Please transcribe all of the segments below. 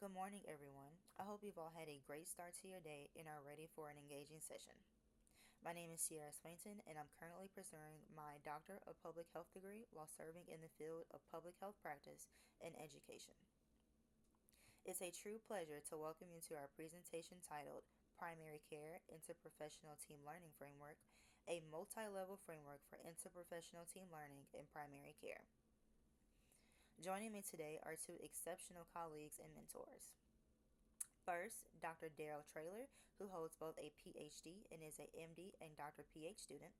Good morning, everyone. I hope you've all had a great start to your day and are ready for an engaging session. My name is Sierra Swainton, and I'm currently pursuing my Doctor of Public Health degree while serving in the field of public health practice and education. It's a true pleasure to welcome you to our presentation titled Primary Care Interprofessional Team Learning Framework, a multi-level framework for interprofessional team learning in primary care. Joining me today are two exceptional colleagues and mentors. First, Dr. Daryl Traylor, who holds both a PhD and is a MD and Dr. PH student,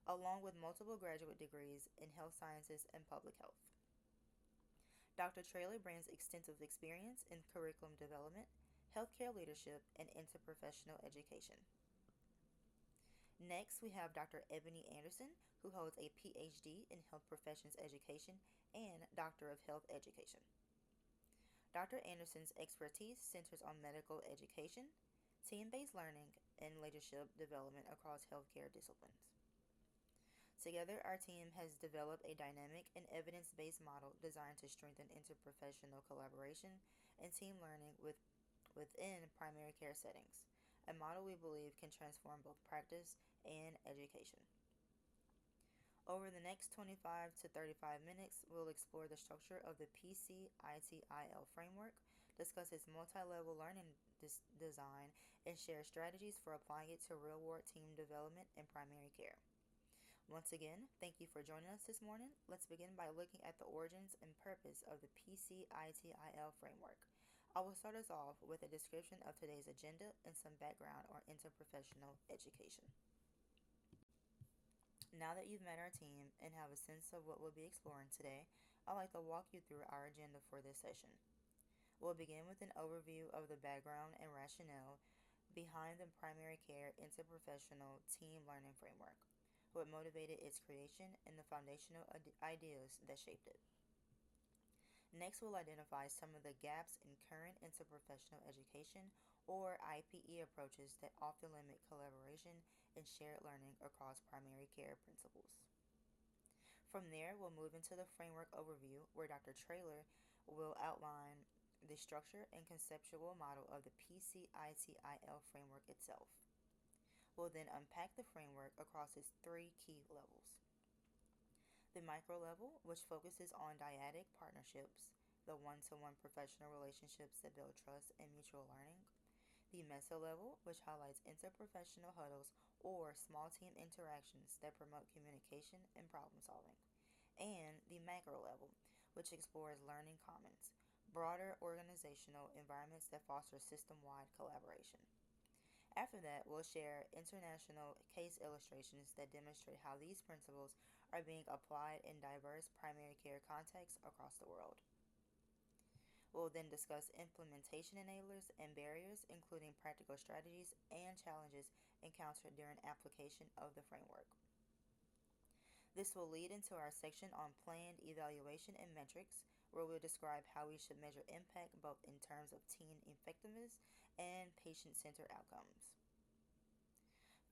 along with multiple graduate degrees in health sciences and public health. Dr. Traylor brings extensive experience in curriculum development, healthcare leadership, and interprofessional education. Next, we have Dr. Ebony Anderson, who holds a PhD in health professions education and Doctor of Health Education. Dr. Anderson's expertise centers on medical education, team-based learning, and leadership development across healthcare disciplines. Together, our team has developed a dynamic and evidence-based model designed to strengthen interprofessional collaboration and team learning within primary care settings, a model we believe can transform both practice and education. Over the next 25 to 35 minutes, we'll explore the structure of the PC-ITL framework, discuss its multi-level learning design, and share strategies for applying it to real-world team development in primary care. Once again, thank you for joining us this morning. Let's begin by looking at the origins and purpose of the PC-ITL framework. I will start us off with a description of today's agenda and some background on interprofessional education. Now that you've met our team and have a sense of what we'll be exploring today, I'd like to walk you through our agenda for this session. We'll begin with an overview of the background and rationale behind the primary care interprofessional team learning framework, what motivated its creation, and the foundational ideas that shaped it. Next, we'll identify some of the gaps in current interprofessional education or IPE approaches that often limit collaboration and shared learning across primary care principles. From there, we'll move into the framework overview where Dr. Traylor will outline the structure and conceptual model of the PC-ITL framework itself. We'll then unpack the framework across its three key levels. The micro level, which focuses on dyadic partnerships, the one-to-one professional relationships that build trust and mutual learning. The meso level, which highlights interprofessional huddles or small team interactions that promote communication and problem solving. And the macro level, which explores learning commons, broader organizational environments that foster system-wide collaboration. After that, we'll share international case illustrations that demonstrate how these principles are being applied in diverse primary care contexts across the world. We'll then discuss implementation enablers and barriers, including practical strategies and challenges encountered during application of the framework. This will lead into our section on planned evaluation and metrics, where we'll describe how we should measure impact both in terms of team effectiveness and patient-centered outcomes.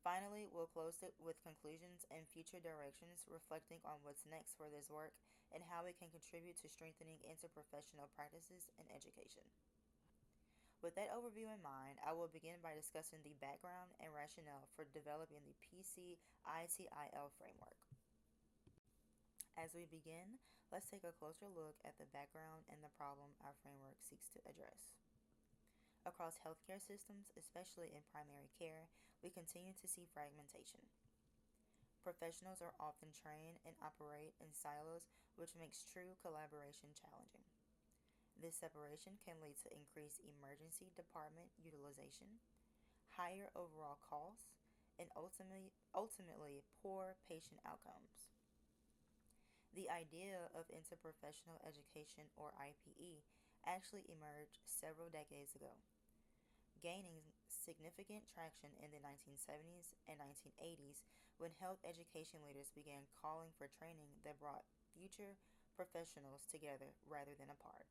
Finally, we'll close it with conclusions and future directions reflecting on what's next for this work and how it can contribute to strengthening interprofessional practices and education. With that overview in mind, I will begin by discussing the background and rationale for developing the PC-ITL framework. As we begin, let's take a closer look at the background and the problem our framework seeks to address. Across healthcare systems, especially in primary care, we continue to see fragmentation. Professionals are often trained and operate in silos, which makes true collaboration challenging. This separation can lead to increased emergency department utilization, higher overall costs, and ultimately poor patient outcomes. The idea of interprofessional education, or IPE, actually emerged several decades ago, gaining significant traction in the 1970s and 1980s when health education leaders began calling for training that brought future professionals together rather than apart.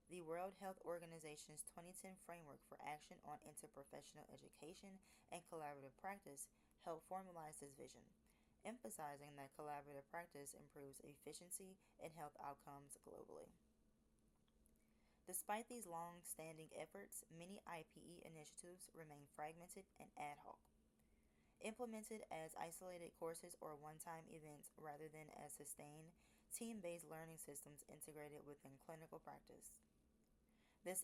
The World Health Organization's 2010 Framework for Action on Interprofessional Education and Collaborative Practice helped formalize this vision, emphasizing that collaborative practice improves efficiency and health outcomes globally. Despite these long-standing efforts, many IPE initiatives remain fragmented and ad hoc, implemented as isolated courses or one-time events rather than as sustained, team-based learning systems integrated within clinical practice. This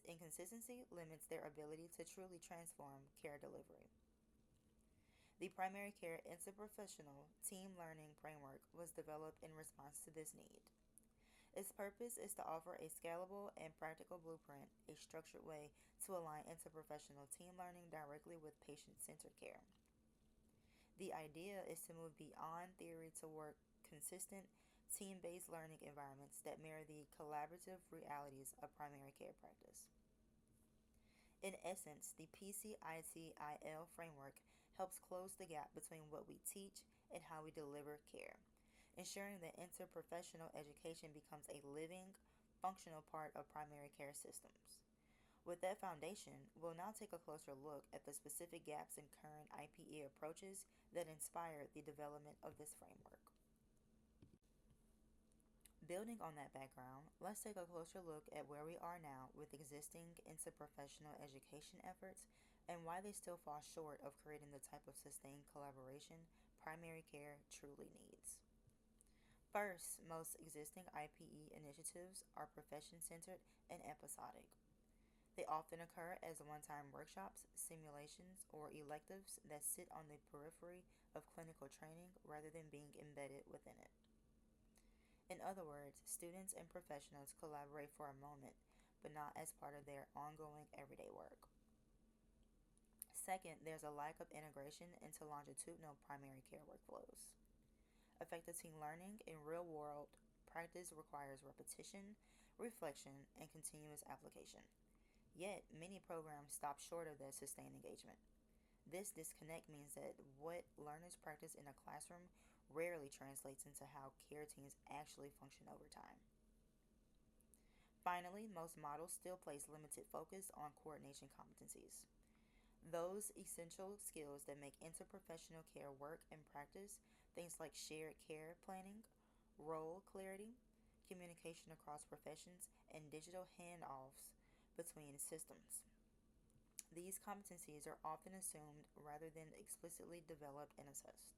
inconsistency limits their ability to truly transform care delivery. The primary care interprofessional team learning framework was developed in response to this need. Its purpose is to offer a scalable and practical blueprint, a structured way to align interprofessional team learning directly with patient centered care. The idea is to move beyond theory toward consistent, team based learning environments that mirror the collaborative realities of primary care practice. In essence, the PC-ITL framework helps close the gap between what we teach and how we deliver care, ensuring that interprofessional education becomes a living, functional part of primary care systems. With that foundation, we'll now take a closer look at the specific gaps in current IPE approaches that inspired the development of this framework. Building on that background, let's take a closer look at where we are now with existing interprofessional education efforts and why they still fall short of creating the type of sustained collaboration primary care truly needs. First, most existing IPE initiatives are profession centered and episodic. They often occur as one time workshops, simulations, or electives that sit on the periphery of clinical training rather than being embedded within it. In other words, students and professionals collaborate for a moment, but not as part of their ongoing everyday work. Second, there's a lack of integration into longitudinal primary care workflows. Effective team learning in real world practice requires repetition, reflection, and continuous application. Yet, many programs stop short of that sustained engagement. This disconnect means that what learners practice in a classroom rarely translates into how care teams actually function over time. Finally, most models still place limited focus on coordination competencies. Those essential skills that make interprofessional care work in practice, things like shared care planning, role clarity, communication across professions, and digital handoffs between systems. These competencies are often assumed rather than explicitly developed and assessed.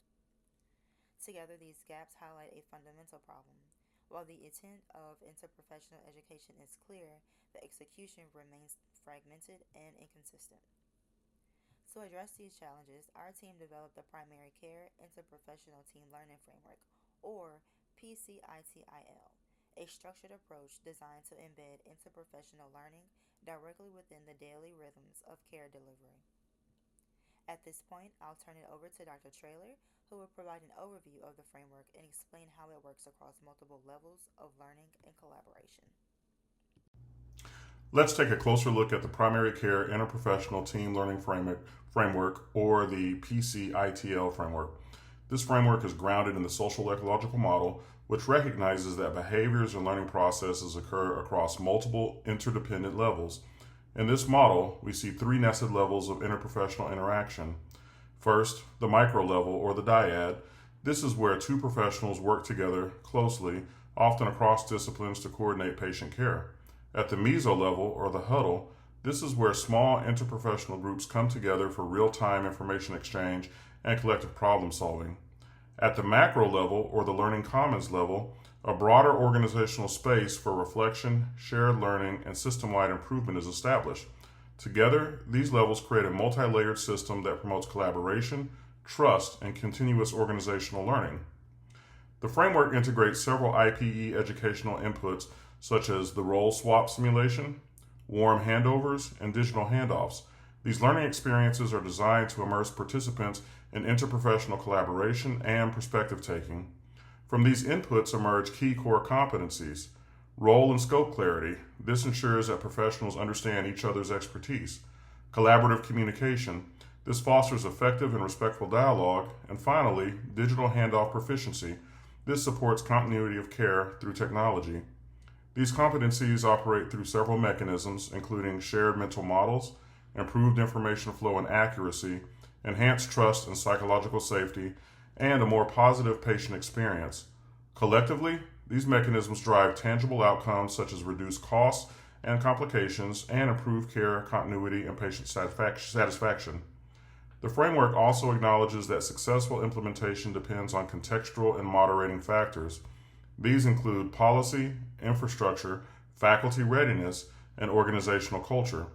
Together, these gaps highlight a fundamental problem. While the intent of interprofessional education is clear, the execution remains fragmented and inconsistent. To address these challenges, our team developed the Primary Care Interprofessional Team Learning Framework, or PC-ITL, a structured approach designed to embed interprofessional learning directly within the daily rhythms of care delivery. At this point, I'll turn it over to Dr. Traylor, who will provide an overview of the framework and explain how it works across multiple levels of learning and collaboration. Let's take a closer look at the Primary Care Interprofessional Team Learning Framework, or the PC-ITL framework. This framework is grounded in the social ecological model, which recognizes that behaviors and learning processes occur across multiple interdependent levels. In this model, we see three nested levels of interprofessional interaction. First, the micro level, or the dyad. This is where two professionals work together closely, often across disciplines, to coordinate patient care. At the meso level, or the huddle, this is where small interprofessional groups come together for real-time information exchange and collective problem solving. At the macro level, or the learning commons level, a broader organizational space for reflection, shared learning, and system-wide improvement is established. Together, these levels create a multi-layered system that promotes collaboration, trust, and continuous organizational learning. The framework integrates several IPE educational inputs such as the role swap simulation, warm handovers, and digital handoffs. These learning experiences are designed to immerse participants in interprofessional collaboration and perspective taking. From these inputs emerge key core competencies. Role and scope clarity. This ensures that professionals understand each other's expertise. Collaborative communication. This fosters effective and respectful dialogue. And finally, digital handoff proficiency. This supports continuity of care through technology. These competencies operate through several mechanisms, including shared mental models, improved information flow and accuracy, enhanced trust and psychological safety, and a more positive patient experience. Collectively, these mechanisms drive tangible outcomes such as reduced costs, and complications, and improve care, continuity, and patient satisfaction. The framework also acknowledges that successful implementation depends on contextual and moderating factors. These include policy, infrastructure, faculty readiness, and organizational culture.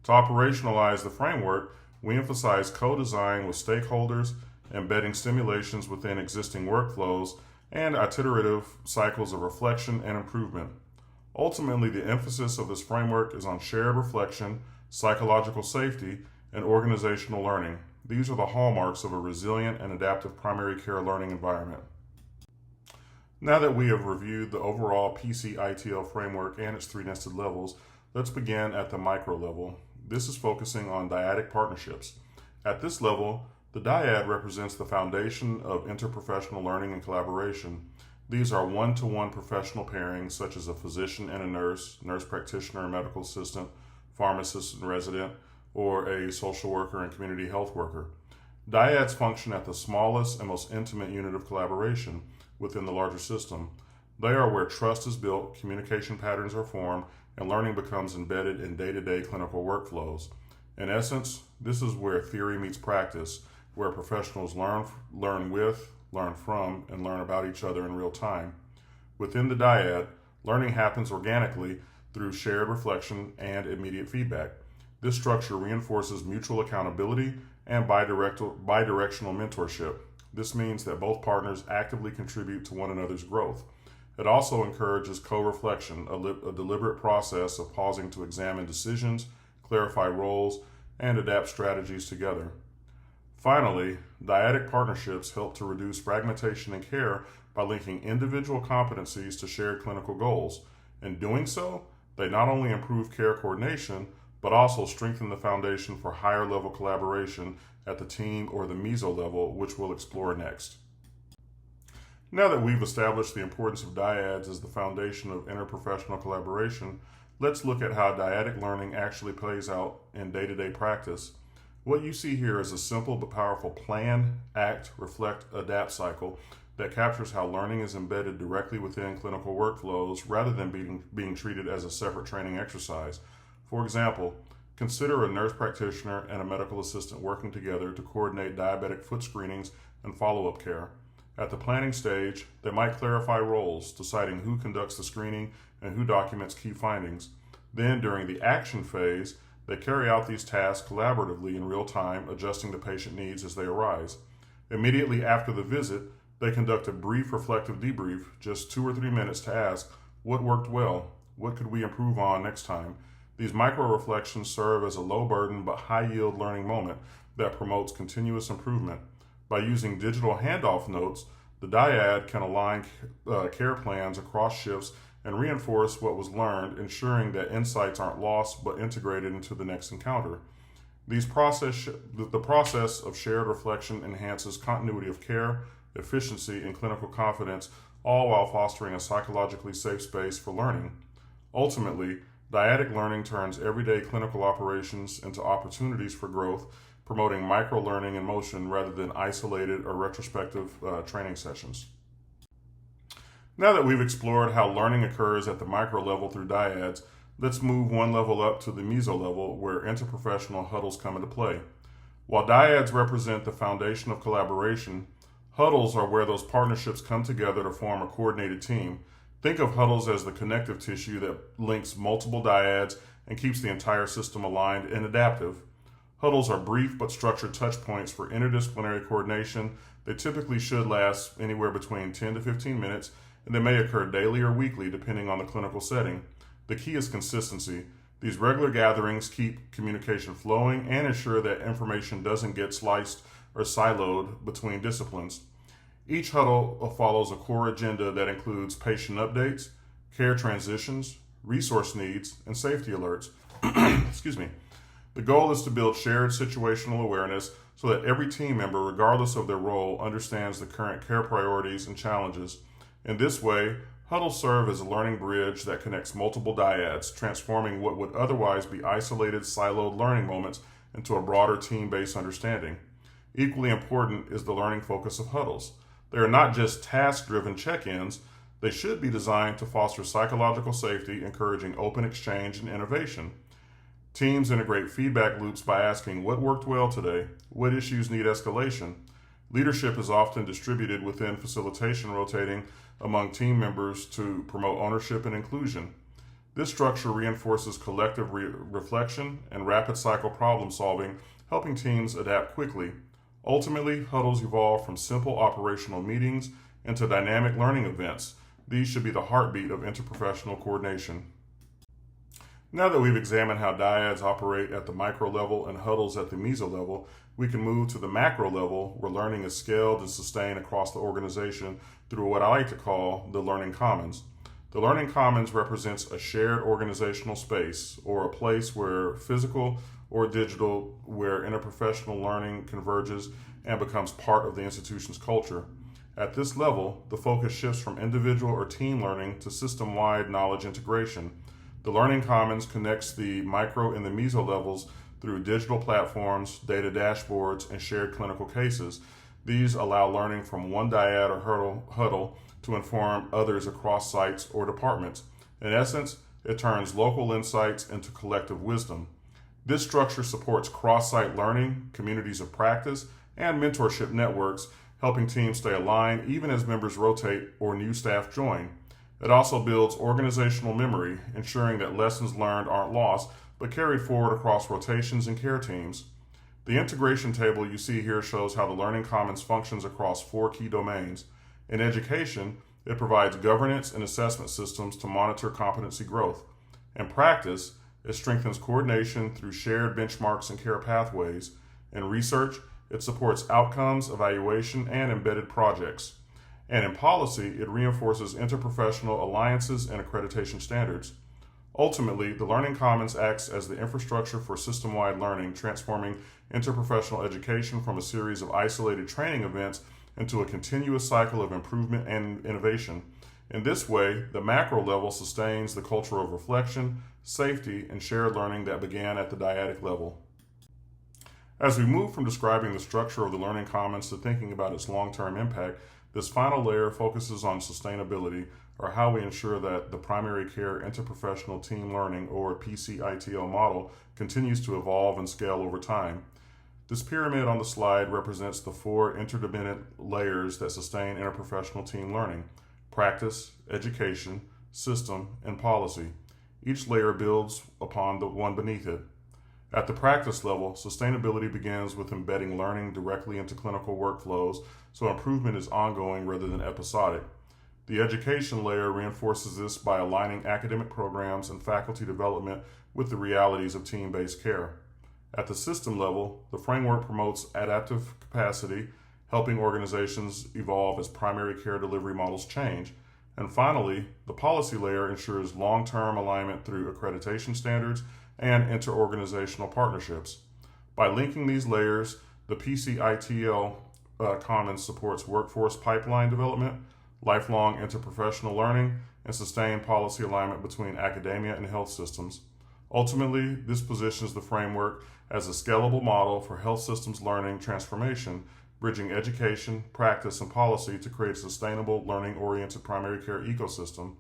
To operationalize the framework, we emphasize co-design with stakeholders, embedding stimulations within existing workflows, and iterative cycles of reflection and improvement. Ultimately, the emphasis of this framework is on shared reflection, psychological safety, and organizational learning. These are the hallmarks of a resilient and adaptive primary care learning environment. Now that we have reviewed the overall PC-ITL framework and its three nested levels, let's begin at the micro level. This is focusing on dyadic partnerships. At this level, the dyad represents the foundation of interprofessional learning and collaboration. These are one-to-one professional pairings such as a physician and a nurse, nurse practitioner and medical assistant, pharmacist and resident, or a social worker and community health worker. Dyads function at the smallest and most intimate unit of collaboration within the larger system. They are where trust is built, communication patterns are formed, and learning becomes embedded in day-to-day clinical workflows. In essence, this is where theory meets practice, where professionals learn with, learn from, and learn about each other in real time. Within the dyad, learning happens organically through shared reflection and immediate feedback. This structure reinforces mutual accountability and bidirectional mentorship. This means that both partners actively contribute to one another's growth. It also encourages co-reflection, a deliberate process of pausing to examine decisions, clarify roles, and adapt strategies together. Finally, dyadic partnerships help to reduce fragmentation in care by linking individual competencies to shared clinical goals. In doing so, they not only improve care coordination, but also strengthen the foundation for higher level collaboration at the team or the meso level, which we'll explore next. Now that we've established the importance of dyads as the foundation of interprofessional collaboration, let's look at how dyadic learning actually plays out in day-to-day practice. What you see here is a simple but powerful plan, act, reflect, adapt cycle that captures how learning is embedded directly within clinical workflows rather than being treated as a separate training exercise. For example, consider a nurse practitioner and a medical assistant working together to coordinate diabetic foot screenings and follow-up care. At the planning stage, they might clarify roles, deciding who conducts the screening and who documents key findings. Then, during the action phase, they carry out these tasks collaboratively in real time, adjusting to patient needs as they arise. Immediately after the visit, they conduct a brief reflective debrief, just 2 or 3 minutes to ask, what worked well? What could we improve on next time? These micro-reflections serve as a low-burden but high-yield learning moment that promotes continuous improvement. By using digital handoff notes, the dyad can align care plans across shifts and reinforce what was learned, ensuring that insights aren't lost but integrated into the next encounter. The process of shared reflection enhances continuity of care, efficiency, and clinical confidence, all while fostering a psychologically safe space for learning. Ultimately, dyadic learning turns everyday clinical operations into opportunities for growth, promoting micro-learning in motion rather than isolated or retrospective training sessions. Now that we've explored how learning occurs at the micro level through dyads, let's move one level up to the meso level where interprofessional huddles come into play. While dyads represent the foundation of collaboration, huddles are where those partnerships come together to form a coordinated team. Think of huddles as the connective tissue that links multiple dyads and keeps the entire system aligned and adaptive. Huddles are brief but structured touch points for interdisciplinary coordination. They typically should last anywhere between 10 to 15 minutes, and they may occur daily or weekly depending on the clinical setting. The key is consistency. These regular gatherings keep communication flowing and ensure that information doesn't get sliced or siloed between disciplines. Each huddle follows a core agenda that includes patient updates, care transitions, resource needs, and safety alerts. Excuse me. The goal is to build shared situational awareness so that every team member, regardless of their role, understands the current care priorities and challenges. In this way, huddles serve as a learning bridge that connects multiple dyads, transforming what would otherwise be isolated, siloed learning moments into a broader team-based understanding. Equally important is the learning focus of huddles. They are not just task-driven check-ins. They should be designed to foster psychological safety, encouraging open exchange and innovation. Teams integrate feedback loops by asking what worked well today, what issues need escalation. Leadership is often distributed within facilitation, rotating among team members to promote ownership and inclusion. This structure reinforces collective reflection and rapid cycle problem solving, helping teams adapt quickly. Ultimately, huddles evolve from simple operational meetings into dynamic learning events. These should be the heartbeat of interprofessional coordination. Now that we've examined how dyads operate at the micro level and huddles at the meso level, we can move to the macro level where learning is scaled and sustained across the organization through what I like to call the learning commons. The learning commons represents a shared organizational space or a place where physical or digital, where interprofessional learning converges and becomes part of the institution's culture. At this level, the focus shifts from individual or team learning to system-wide knowledge integration. The Learning Commons connects the micro and the meso levels through digital platforms, data dashboards, and shared clinical cases. These allow learning from one dyad or huddle to inform others across sites or departments. In essence, it turns local insights into collective wisdom. This structure supports cross-site learning, communities of practice, and mentorship networks, helping teams stay aligned even as members rotate or new staff join. It also builds organizational memory, ensuring that lessons learned aren't lost, but carried forward across rotations and care teams. The integration table you see here shows how the Learning Commons functions across 4 key domains. In education, it provides governance and assessment systems to monitor competency growth. In practice, it strengthens coordination through shared benchmarks and care pathways. In research, it supports outcomes, evaluation, and embedded projects. And in policy, it reinforces interprofessional alliances and accreditation standards. Ultimately, the Learning Commons acts as the infrastructure for system-wide learning, transforming interprofessional education from a series of isolated training events into a continuous cycle of improvement and innovation. In this way, the macro level sustains the culture of reflection, safety, and shared learning that began at the dyadic level. As we move from describing the structure of the Learning Commons to thinking about its long-term impact, this final layer focuses on sustainability, or how we ensure that the primary care interprofessional team learning, or PC-ITL model, continues to evolve and scale over time. This pyramid on the slide represents the 4 interdependent layers that sustain interprofessional team learning: practice, education, system, and policy. Each layer builds upon the one beneath it. At the practice level, sustainability begins with embedding learning directly into clinical workflows, so improvement is ongoing rather than episodic. The education layer reinforces this by aligning academic programs and faculty development with the realities of team-based care. At the system level, the framework promotes adaptive capacity, helping organizations evolve as primary care delivery models change. And finally, the policy layer ensures long-term alignment through accreditation standards and interorganizational partnerships. By linking these layers, the PC-ITL Commons supports workforce pipeline development, lifelong interprofessional learning, and sustained policy alignment between academia and health systems. Ultimately, this positions the framework as a scalable model for health systems learning transformation, bridging education, practice, and policy to create a sustainable, learning-oriented primary care ecosystem.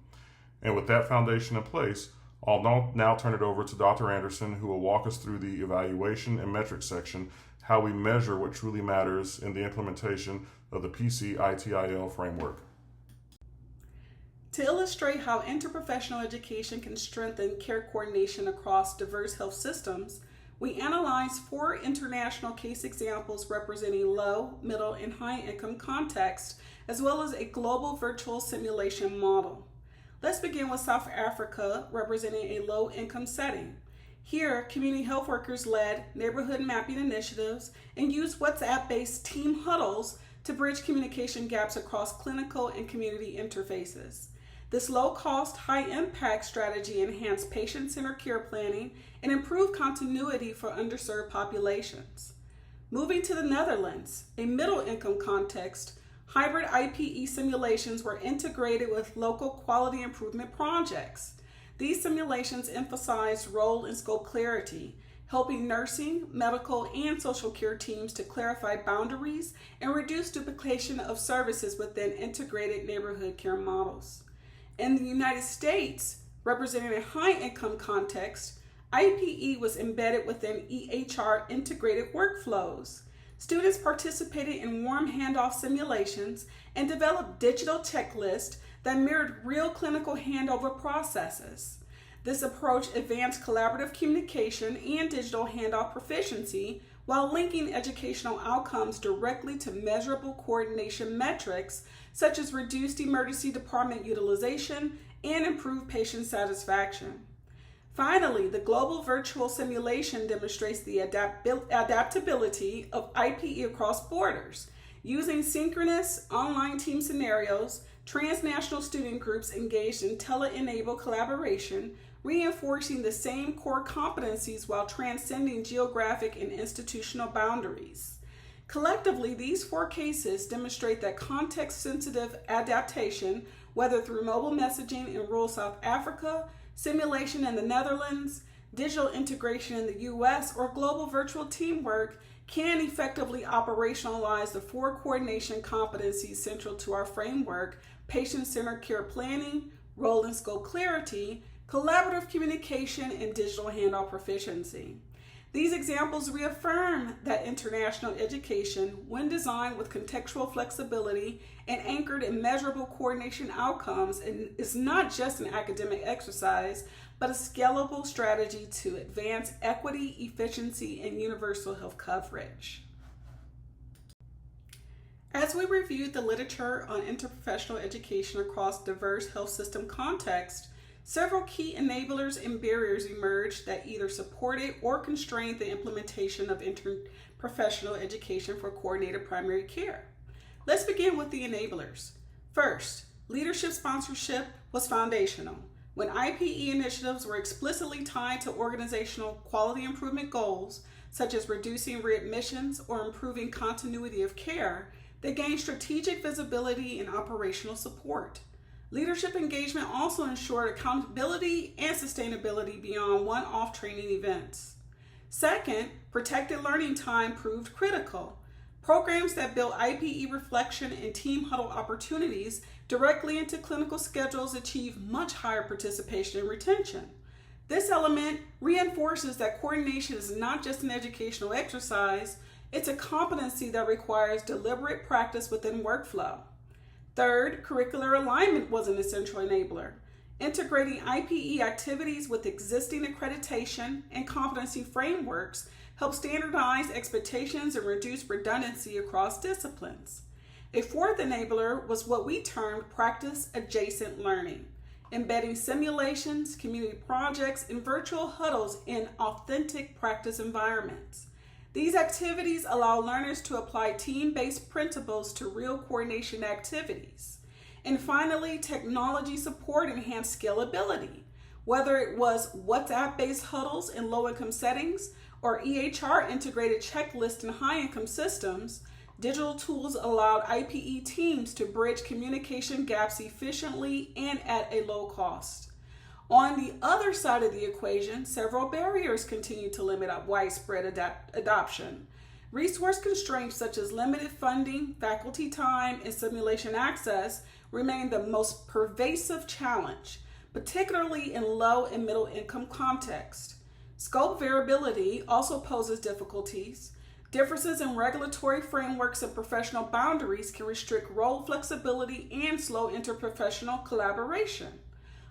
And with that foundation in place, I'll now turn it over to Dr. Anderson, who will walk us through the evaluation and metrics section, how we measure what truly matters in the implementation of the PC-ITL framework. To illustrate how interprofessional education can strengthen care coordination across diverse health systems, we analyzed 4 international case examples representing low, middle, and high-income contexts, as well as a global virtual simulation model. Let's begin with South Africa, representing a low-income setting. Here, community health workers led neighborhood mapping initiatives and used WhatsApp-based team huddles to bridge communication gaps across clinical and community interfaces. This low-cost, high-impact strategy enhanced patient-centered care planning and improved continuity for underserved populations. Moving to the Netherlands, a middle-income context, hybrid IPE simulations were integrated with local quality improvement projects. These simulations emphasized role and scope clarity, helping nursing, medical, and social care teams to clarify boundaries and reduce duplication of services within integrated neighborhood care models. In the United States, representing a high-income context, IPE was embedded within EHR integrated workflows. Students participated in warm handoff simulations and developed digital checklists that mirrored real clinical handover processes. This approach advanced collaborative communication and digital handoff proficiency while linking educational outcomes directly to measurable coordination metrics such as reduced emergency department utilization and improved patient satisfaction. Finally, the global virtual simulation demonstrates the adaptability of IPE across borders. Using synchronous online team scenarios, transnational student groups engaged in tele-enabled collaboration, reinforcing the same core competencies while transcending geographic and institutional boundaries. Collectively, these 4 cases demonstrate that context-sensitive adaptation, whether through mobile messaging in rural South Africa, simulation in the Netherlands, digital integration in the US, or global virtual teamwork, can effectively operationalize the 4 coordination competencies central to our framework: patient-centered care planning, role and scope clarity, collaborative communication, and digital handoff proficiency. These examples reaffirm that international education, when designed with contextual flexibility and anchored in measurable coordination outcomes, is not just an academic exercise, but a scalable strategy to advance equity, efficiency, and universal health coverage. As we reviewed the literature on interprofessional education across diverse health system contexts, several key enablers and barriers emerged that either supported or constrained the implementation of interprofessional education for coordinated primary care. Let's begin with the enablers. First, leadership sponsorship was foundational. When IPE initiatives were explicitly tied to organizational quality improvement goals, such as reducing readmissions or improving continuity of care, they gained strategic visibility and operational support. Leadership engagement also ensured accountability and sustainability beyond one-off training events. Second, protected learning time proved critical. Programs that built IPE reflection and team huddle opportunities directly into clinical schedules achieve much higher participation and retention. This element reinforces that coordination is not just an educational exercise, it's a competency that requires deliberate practice within workflow. Third, curricular alignment was an essential enabler. Integrating IPE activities with existing accreditation and competency frameworks helped standardize expectations and reduce redundancy across disciplines. A fourth enabler was what we termed practice-adjacent learning, embedding simulations, community projects, and virtual huddles in authentic practice environments. These activities allow learners to apply team-based principles to real coordination activities. And finally, technology support enhanced scalability. Whether it was WhatsApp-based huddles in low-income settings or EHR integrated checklists in high-income systems, digital tools allowed IPE teams to bridge communication gaps efficiently and at a low cost. On the other side of the equation, several barriers continue to limit widespread adoption. Resource constraints such as limited funding, faculty time, and simulation access remain the most pervasive challenge, particularly in low and middle income contexts. Scope variability also poses difficulties. Differences in regulatory frameworks and professional boundaries can restrict role flexibility and slow interprofessional collaboration.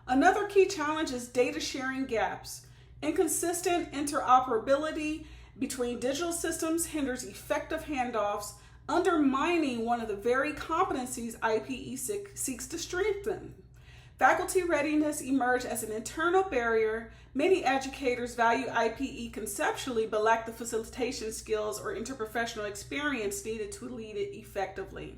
Another key challenge is data sharing gaps. Inconsistent interoperability between digital systems hinders effective handoffs, undermining one of the very competencies IPE seeks to strengthen. Faculty readiness emerged as an internal barrier. Many educators value IPE conceptually but lack the facilitation skills or interprofessional experience needed to lead it effectively.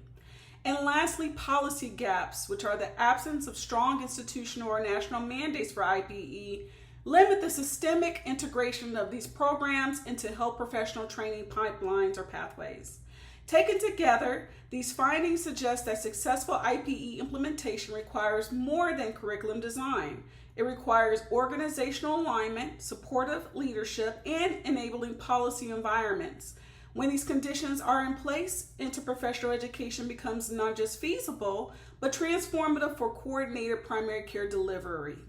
And lastly, policy gaps, which are the absence of strong institutional or national mandates for IPE, limit the systemic integration of these programs into health professional training pipelines or pathways. Taken together, these findings suggest that successful IPE implementation requires more than curriculum design. It requires organizational alignment, supportive leadership, and enabling policy environments. When these conditions are in place, interprofessional education becomes not just feasible, but transformative for coordinated primary care delivery.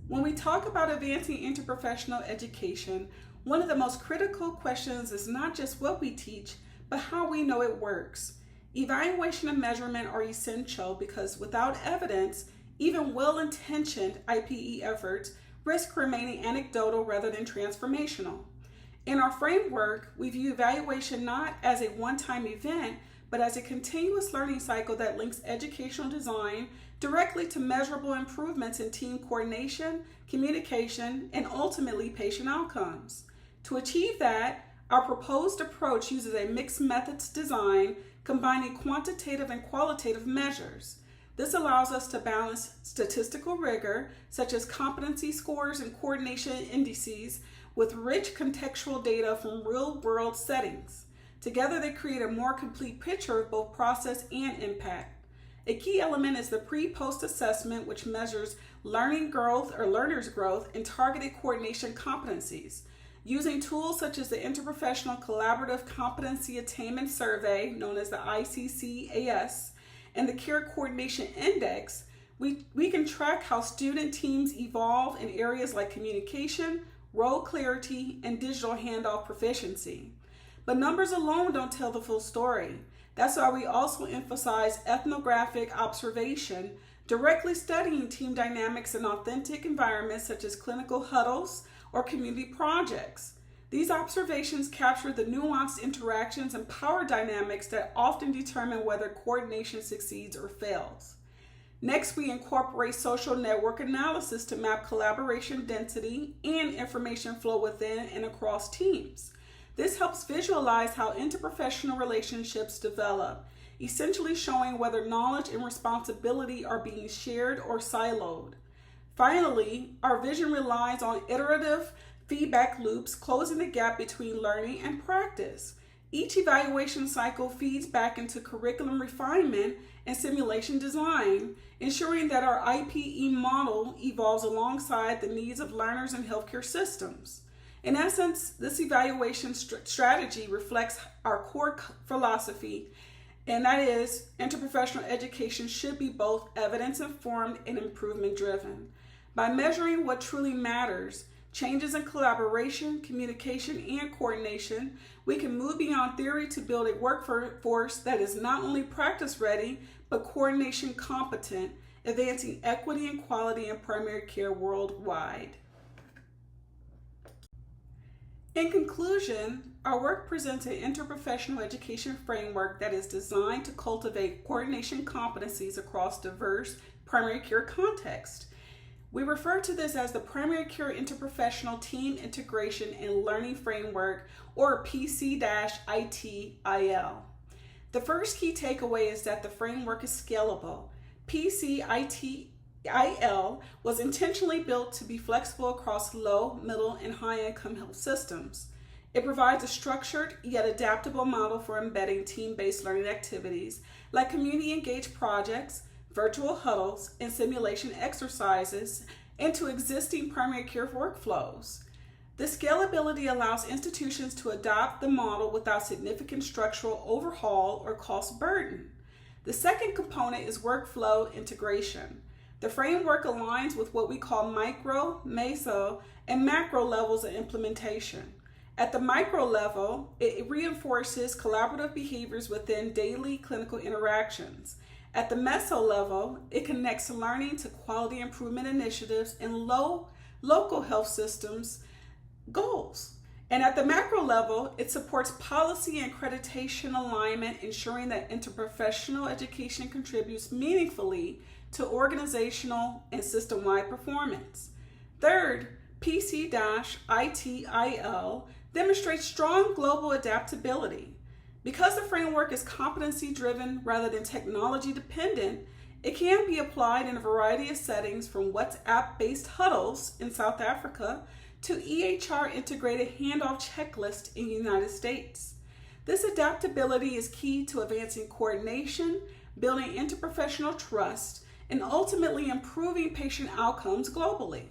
When we talk about advancing interprofessional education, one of the most critical questions is not just what we teach, but how we know it works. Evaluation and measurement are essential because without evidence, even well-intentioned IPE efforts risk remaining anecdotal rather than transformational. In our framework, we view evaluation not as a one-time event, but as a continuous learning cycle that links educational design directly to measurable improvements in team coordination, communication, and ultimately patient outcomes. To achieve that, our proposed approach uses a mixed methods design combining quantitative and qualitative measures. This allows us to balance statistical rigor, such as competency scores and coordination indices, with rich contextual data from real-world settings. Together, they create a more complete picture of both process and impact. A key element is the pre-post assessment, which measures learning growth or learners' growth in targeted coordination competencies. Using tools such as the Interprofessional Collaborative Competency Attainment Survey, known as the ICCAS, and the Care Coordination Index, we can track how student teams evolve in areas like communication, role clarity, and digital handoff proficiency. But numbers alone don't tell the full story. That's why we also emphasize ethnographic observation, directly studying team dynamics in authentic environments such as clinical huddles or community projects. These observations capture the nuanced interactions and power dynamics that often determine whether coordination succeeds or fails. Next, we incorporate social network analysis to map collaboration density and information flow within and across teams. This helps visualize how interprofessional relationships develop, essentially showing whether knowledge and responsibility are being shared or siloed. Finally, our vision relies on iterative feedback loops, closing the gap between learning and practice. Each evaluation cycle feeds back into curriculum refinement and simulation design, ensuring that our IPE model evolves alongside the needs of learners and healthcare systems. In essence, this evaluation strategy reflects our core philosophy, and that is interprofessional education should be both evidence-informed and improvement-driven. By measuring what truly matters, changes in collaboration, communication, and coordination, we can move beyond theory to build a workforce that is not only practice ready, but coordination competent, advancing equity and quality in primary care worldwide. In conclusion, our work presents an interprofessional education framework that is designed to cultivate coordination competencies across diverse primary care contexts. We refer to this as the Primary Care Interprofessional Team Integration and Learning Framework, or PC-ITL. The first key takeaway is that the framework is scalable. PC-ITL was intentionally built to be flexible across low, middle, and high-income health systems. It provides a structured yet adaptable model for embedding team-based learning activities like community-engaged projects, virtual huddles, and simulation exercises into existing primary care workflows. The scalability allows institutions to adopt the model without significant structural overhaul or cost burden. The second component is workflow integration. The framework aligns with what we call micro, meso, and macro levels of implementation. At the micro level, it reinforces collaborative behaviors within daily clinical interactions. At the meso level, it connects learning to quality improvement initiatives and local health systems goals. And at the macro level, it supports policy and accreditation alignment, ensuring that interprofessional education contributes meaningfully to organizational and system-wide performance. Third, PC-ITL demonstrates strong global adaptability. Because the framework is competency-driven rather than technology-dependent, it can be applied in a variety of settings from WhatsApp-based huddles in South Africa to EHR-integrated handoff checklist in the United States. This adaptability is key to advancing coordination, building interprofessional trust, and ultimately improving patient outcomes globally.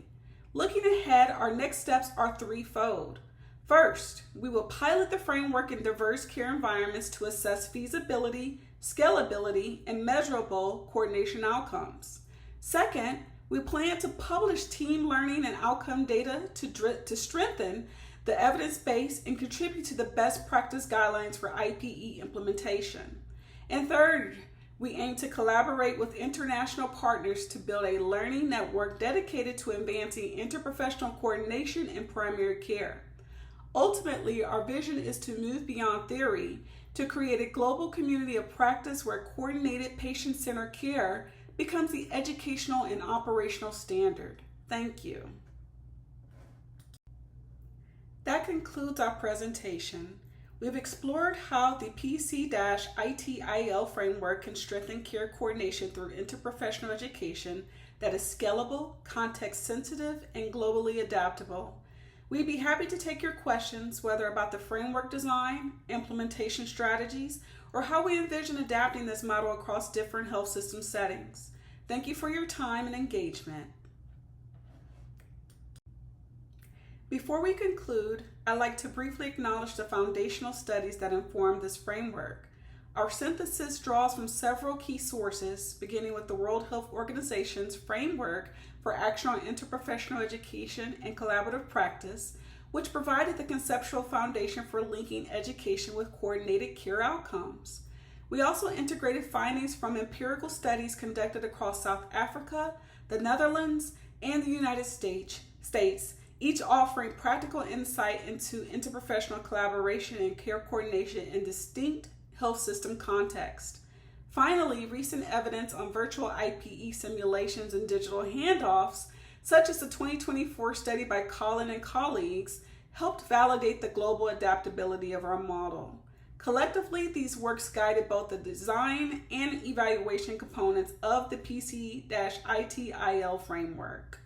Looking ahead, our next steps are threefold. First, we will pilot the framework in diverse care environments to assess feasibility, scalability, and measurable coordination outcomes. Second, we plan to publish team learning and outcome data to strengthen the evidence base and contribute to the best practice guidelines for IPE implementation. And third, we aim to collaborate with international partners to build a learning network dedicated to advancing interprofessional coordination in primary care. Ultimately, our vision is to move beyond theory to create a global community of practice where coordinated patient-centered care becomes the educational and operational standard. Thank you. That concludes our presentation. We've explored how the PC-ITL framework can strengthen care coordination through interprofessional education that is scalable, context-sensitive, and globally adaptable. We'd be happy to take your questions, whether about the framework design, implementation strategies, or how we envision adapting this model across different health system settings. Thank you for your time and engagement. Before we conclude, I'd like to briefly acknowledge the foundational studies that inform this framework. Our synthesis draws from several key sources, beginning with the World Health Organization's Framework for Action on Interprofessional Education and Collaborative Practice, which provided the conceptual foundation for linking education with coordinated care outcomes. We also integrated findings from empirical studies conducted across South Africa, the Netherlands, and the United States, each offering practical insight into interprofessional collaboration and care coordination in distinct health system context. Finally, recent evidence on virtual IPE simulations and digital handoffs, such as the 2024 study by Collin and colleagues, helped validate the global adaptability of our model. Collectively, these works guided both the design and evaluation components of the PC-ITL framework.